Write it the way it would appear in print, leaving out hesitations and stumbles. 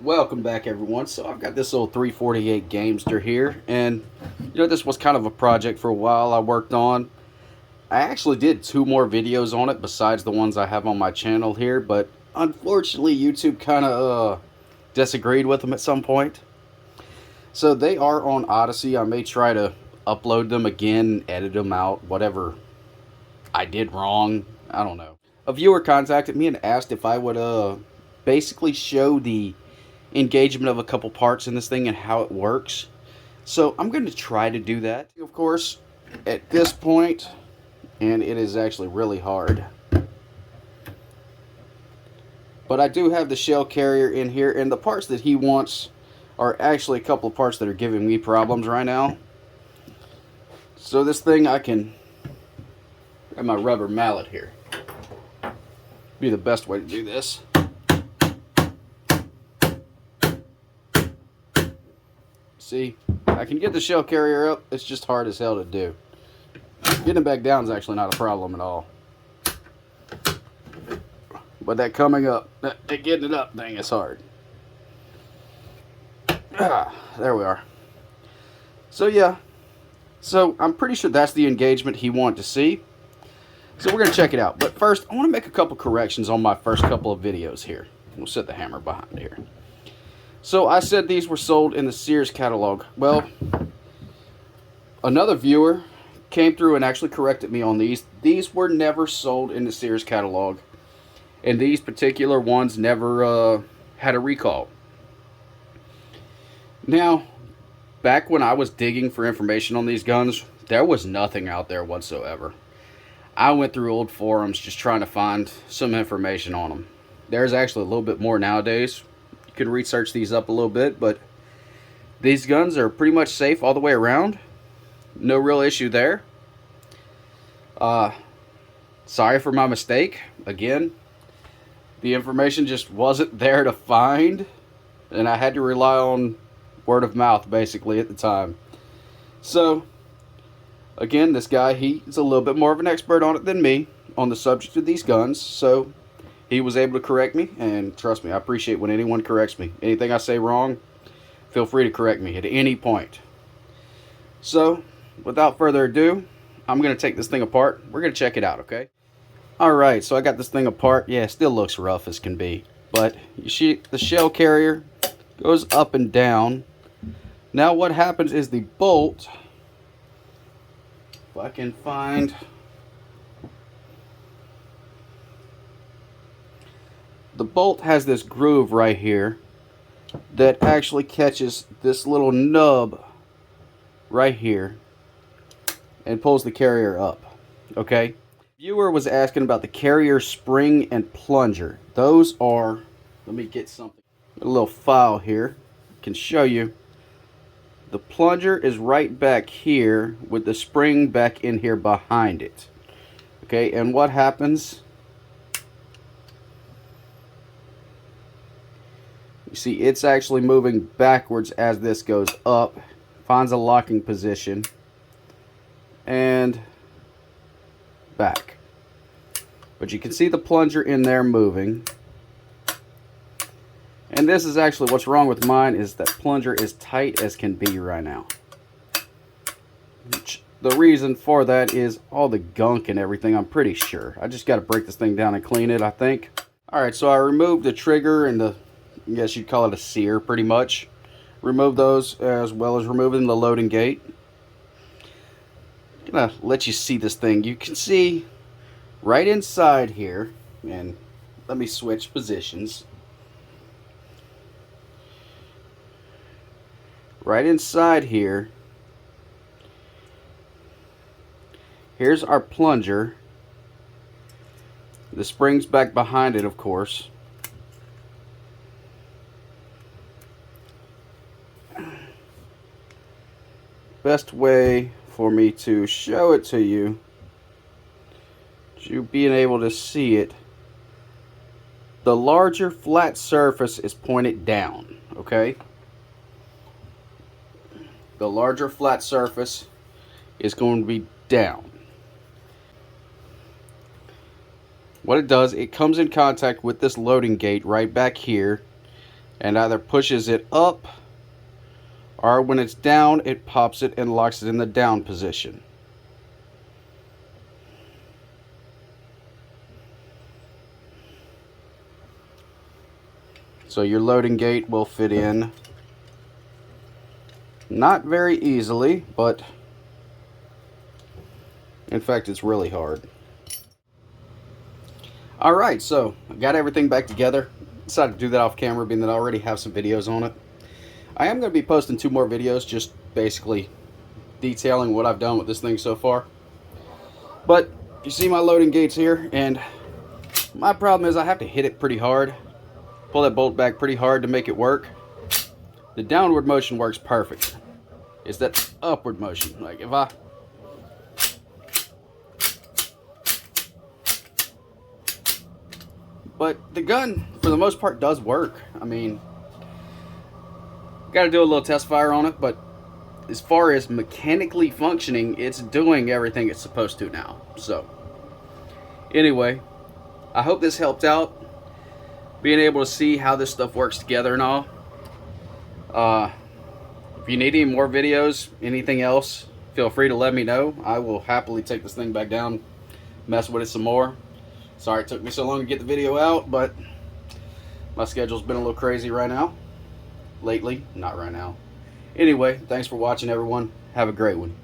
Welcome back, everyone. So I've got this little 348 Gamester here, and this was kind of a project for a while I worked on. I actually did 2 more videos on it besides the ones I have on my channel here, but unfortunately YouTube kind of disagreed with them at some point. So they are on Odysee. I may try to upload them again, edit them out, whatever I did wrong. I don't know. A viewer contacted me and asked if I would basically show the engagement of a couple parts in this thing and how it works. So I'm going to try to do that. Of course, at this point, and it is actually really hard, but I do have the shell carrier in here, and the parts that he wants are actually a couple of parts that are giving me problems right now. So this thing, I can have my rubber mallet here. Be the best way to do this. See, I can get the shell carrier up, it's just hard as hell to do. Getting it back down is actually not a problem at all. But that coming up, getting it up thing is hard. There we are. So yeah, so I'm pretty sure that's the engagement he wanted to see. So we're going to check it out. But first, I want to make a couple corrections on my first couple of videos here. We'll set the hammer behind here. So I said these were sold in the Sears catalog. Well, another viewer came through and actually corrected me on these. These were never sold in the Sears catalog. And these particular ones never had a recall. Now, back when I was digging for information on these guns, there was nothing out there whatsoever. I went through old forums just trying to find some information on them. There's actually a little bit more nowadays. You can research these up a little bit, but these guns are pretty much safe all the way around. No real issue there. Sorry for my mistake. Again, the information just wasn't there to find, and I had to rely on word of mouth basically at the time. So again, this guy, he's a little bit more of an expert on it than me on the subject of these guns, so he was able to correct me, and trust me, I appreciate when anyone corrects me. Anything I say wrong, feel free to correct me at any point. So, without further ado, I'm going to take this thing apart. We're going to check it out, okay? Alright, so I got this thing apart. Yeah, it still looks rough as can be. But, you see, the shell carrier goes up and down. Now what happens is the bolt, if I can find, the bolt has this groove right here that actually catches this little nub right here and pulls the carrier up. Okay? Viewer was asking about the carrier spring and plunger. Those are, let me get something, a little file here. I can show you. The plunger is right back here with the spring back in here behind it. Okay, and what happens? You see, it's actually moving backwards as this goes up, finds a locking position, and back. But you can see the plunger in there moving. And this is actually what's wrong with mine, is that plunger is tight as can be right now. The reason for that is all the gunk and everything, I'm pretty sure. I just got to break this thing down and clean it, I think. Alright, so I removed the trigger and the, I guess you'd call it a sear, pretty much. Remove those as well as removing the loading gate. I'm gonna let you see this thing. You can see right inside here, and let me switch positions. Right inside here, here's our plunger. The spring's back behind it, of course. Best way for me to show it to you, you being able to see it, the larger flat surface is pointed down, okay? The larger flat surface is going to be down. What it does, it comes in contact with this loading gate right back here, and either pushes it up, or when it's down, it pops it and locks it in the down position. So your loading gate will fit in, not very easily, but in fact it's really hard. Alright, so I got everything back together. Decided to do that off camera, being that I already have some videos on it. I am going to be posting 2 more videos, just basically detailing what I've done with this thing so far. But you see my loading gates here, and my problem is I have to hit it pretty hard. Pull that bolt back pretty hard to make it work. The downward motion works perfect. It's that upward motion. Like if I... But the gun, for the most part, does work. I mean, got to do a little test fire on it, but as far as mechanically functioning, it's doing everything it's supposed to now. So, anyway, I hope this helped out. Being able to see how this stuff works together and all. If you need any more videos, anything else, feel free to let me know. I will happily take this thing back down, mess with it some more. Sorry it took me so long to get the video out, but my schedule's been a little crazy right now. Lately, not right now. Anyway, thanks for watching, everyone. Have a great one.